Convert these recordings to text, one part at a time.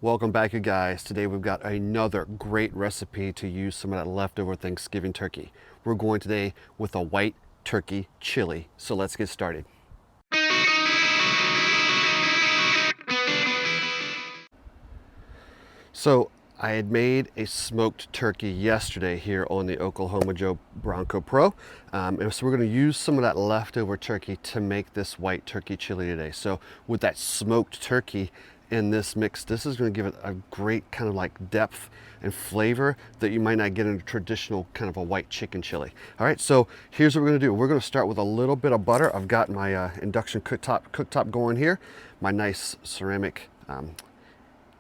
Welcome back, you guys. Today we've got another great recipe to use some of that leftover Thanksgiving turkey. We're going today with a white turkey chili. So let's get started. So I had made a smoked turkey yesterday here on the Oklahoma Joe Bronco Pro. And so we're going to use some of that leftover turkey to make this white turkey chili today. So with that smoked turkey in this mix, this is going to give it a great kind of like depth and flavor that you might not get in a traditional kind of a white chicken chili. All right, so here's what we're going to do. We're going to start with a little bit of butter. I've got my induction cooktop going here, my nice ceramic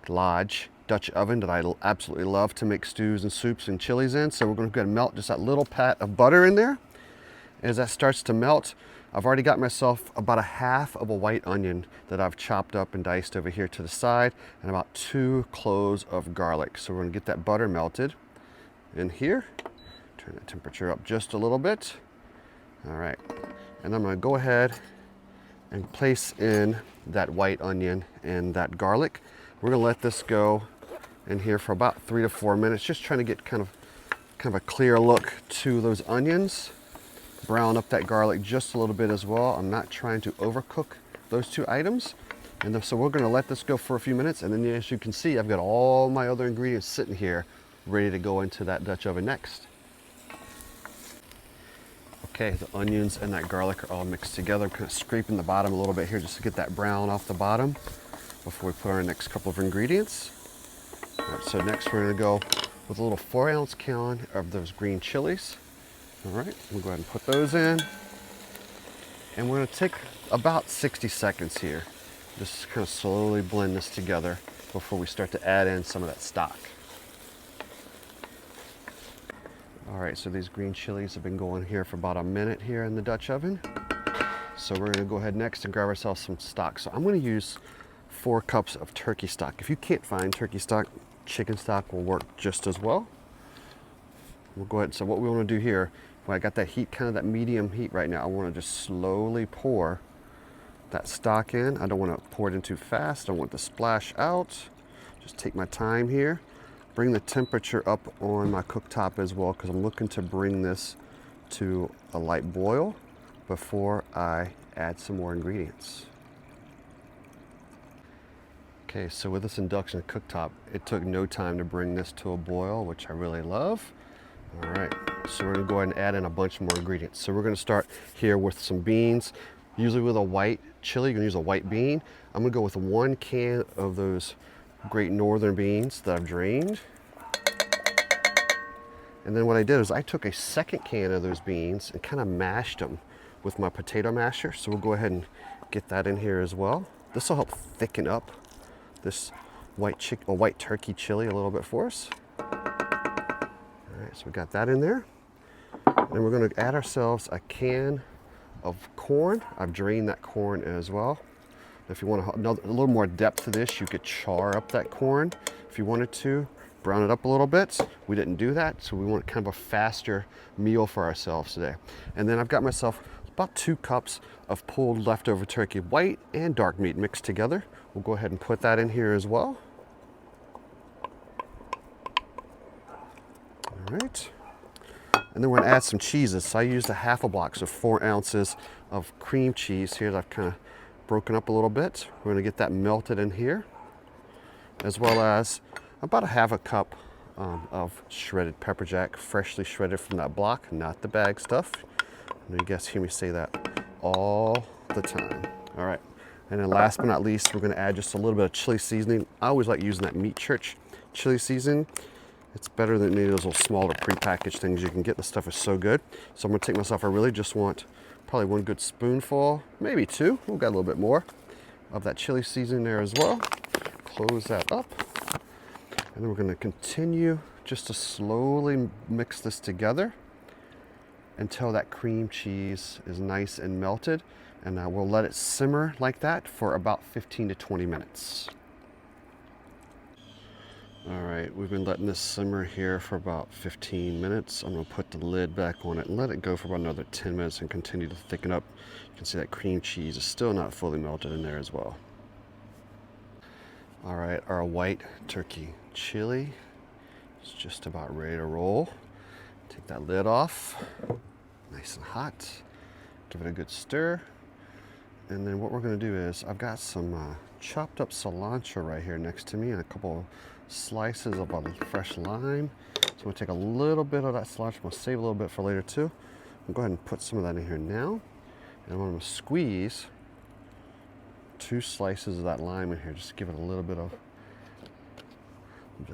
Lodge Dutch oven that I absolutely love to make stews and soups and chilies in. So we're going to go ahead and melt just that little pat of butter in there. As that starts to melt, I've already got myself about a half of a white onion that I've chopped up and diced over here to the side, and about 2 cloves of garlic. So we're going to get that butter melted in here. Turn the temperature up just a little bit. All right, and I'm going to go ahead and place in that white onion and that garlic. We're going to let this go in here for about 3 to 4 minutes, just trying to get kind of a clear look to those onions. Brown up that garlic just a little bit as well. I'm not trying to overcook those two items. And so we're going to let this go for a few minutes, and then as you can see, I've got all my other ingredients sitting here ready to go into that Dutch oven next. Okay, the onions and that garlic are all mixed together. I'm kind of scraping the bottom a little bit here just to get that brown off the bottom before we put our next couple of ingredients. All right, so next we're going to go with a little 4-ounce can of those green chilies. All right, we'll go ahead and put those in. And we're going to take about 60 seconds here. Just kind of slowly blend this together before we start to add in some of that stock. All right, so these green chilies have been going here for about a minute here in the Dutch oven. So we're going to go ahead next and grab ourselves some stock. So I'm going to use 4 cups of turkey stock. If you can't find turkey stock, chicken stock will work just as well. We'll go ahead. So what we want to do here, when I got that heat, kind of that medium heat right now, I want to just slowly pour that stock in. I don't want to pour it in too fast. I don't want it to splash out. Just take my time here. Bring the temperature up on my cooktop as well, because I'm looking to bring this to a light boil before I add some more ingredients. Okay, so with this induction cooktop, it took no time to bring this to a boil, which I really love. All right, so we're gonna go ahead and add in a bunch more ingredients. So we're gonna start here with some beans. Usually with a white chili, you're gonna use a white bean. I'm gonna go with 1 can of those Great Northern beans that I've drained. And then what I did is I took a 2nd can of those beans and kind of mashed them with my potato masher. So we'll go ahead and get that in here as well. This will help thicken up this white turkey chili a little bit for us. All right, so we got that in there. And we're going to add ourselves a can of corn. I've drained that corn as well. If you want a little more depth to this, you could char up that corn if you wanted to, brown it up a little bit. We didn't do that, so we want kind of a faster meal for ourselves today. And then I've got myself about 2 cups of pulled leftover turkey, white and dark meat mixed together. We'll go ahead and put that in here as well. All right. And then we're gonna add some cheeses. So I used a half a block, so 4 ounces of cream cheese here that I've kind of broken up a little bit. We're gonna get that melted in here, as well as about a half a cup of shredded pepper jack, freshly shredded from that block, not the bag stuff. And you guys hear me say that all the time. All right, and then last but not least, we're gonna add just a little bit of chili seasoning. I always like using that Meat Church chili seasoning. It's better than any of those little smaller prepackaged things you can get. The stuff is so good. So I'm gonna take myself, I really just want probably 1 good spoonful, maybe 2. We've got a little bit more of that chili seasoning there as well. Close that up. And then we're gonna continue just to slowly mix this together until that cream cheese is nice and melted. And we'll let it simmer like that for about 15 to 20 minutes. All right, we've been letting this simmer here for about 15 minutes. I'm gonna put the lid back on it and let it go for about another 10 minutes and continue to thicken up. You can see that cream cheese is still not fully melted in there as well. All right, our white turkey chili is just about ready to roll. Take that lid off, nice and hot. Give it a good stir. And then what we're gonna do is, I've got some chopped up cilantro right here next to me and a couple slices of fresh lime. So I'm gonna take a little bit of that cilantro, I'm gonna save a little bit for later too. I'll go ahead and put some of that in here now. And I'm gonna squeeze 2 slices of that lime in here, just to give it a little bit of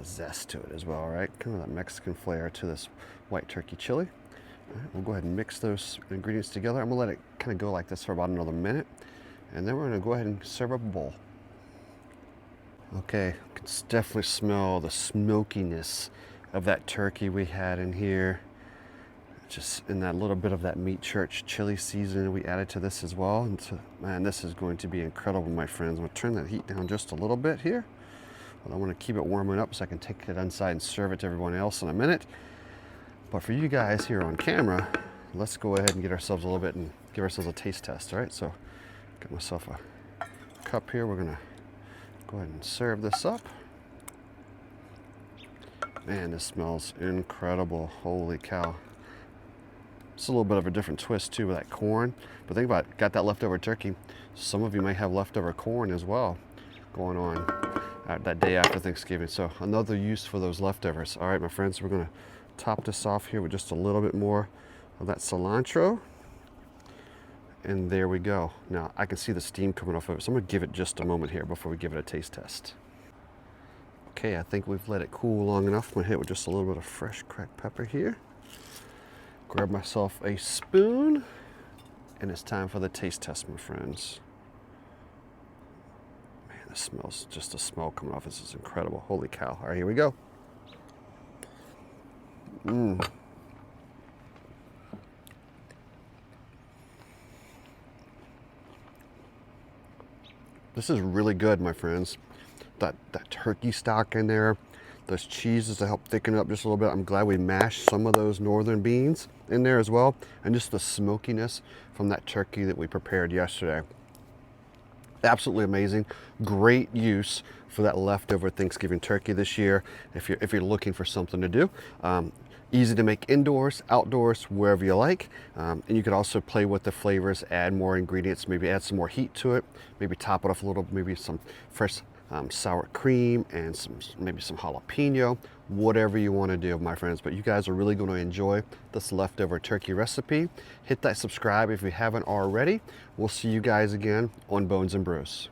zest to it as well, all right? Kind of that Mexican flair to this white turkey chili. All right, we'll go ahead and mix those ingredients together. I'm gonna let it kind of go like this for about another minute, and then we're gonna go ahead and serve up a bowl. Okay, you can definitely smell the smokiness of that turkey we had in here. Just in that little bit of that meat church chili seasoning we added to this as well. And so, man, this is going to be incredible, my friends. I'm gonna turn that heat down just a little bit here. But I wanna keep it warming up so I can take it inside and serve it to everyone else in a minute. But for you guys here on camera, let's go ahead and get ourselves a little bit and give ourselves a taste test, all right? So, got myself a cup here. We're gonna go ahead and serve this up. Man, this smells incredible, holy cow. It's a little bit of a different twist too with that corn. But think about it, got that leftover turkey. Some of you might have leftover corn as well going on that day after Thanksgiving. So another use for those leftovers. All right, my friends, we're gonna top this off here with just a little bit more of that cilantro. And there we go. Now I can see the steam coming off of it. So I'm gonna give it just a moment here before we give it a taste test. Okay, I think we've let it cool long enough. I'm gonna hit it with just a little bit of fresh cracked pepper here. Grab myself a spoon, and it's time for the taste test, my friends. Man, this smells, just the smell coming off this is incredible. Holy cow. All right, here we go. This is really good, my friends. That turkey stock in there, those cheeses to help thicken it up just a little bit. I'm glad we mashed some of those northern beans in there as well. And just the smokiness from that turkey that we prepared yesterday. Absolutely amazing. Great use for that leftover Thanksgiving turkey this year if you're looking for something to do. Easy to make indoors, outdoors, wherever you like. And you could also play with the flavors, add more ingredients, maybe add some more heat to it, maybe top it off a little, maybe some fresh sour cream and maybe some jalapeno, whatever you want to do, my friends. But you guys are really going to enjoy this leftover turkey recipe. Hit that subscribe if you haven't already. We'll see you guys again on Bones and Brews.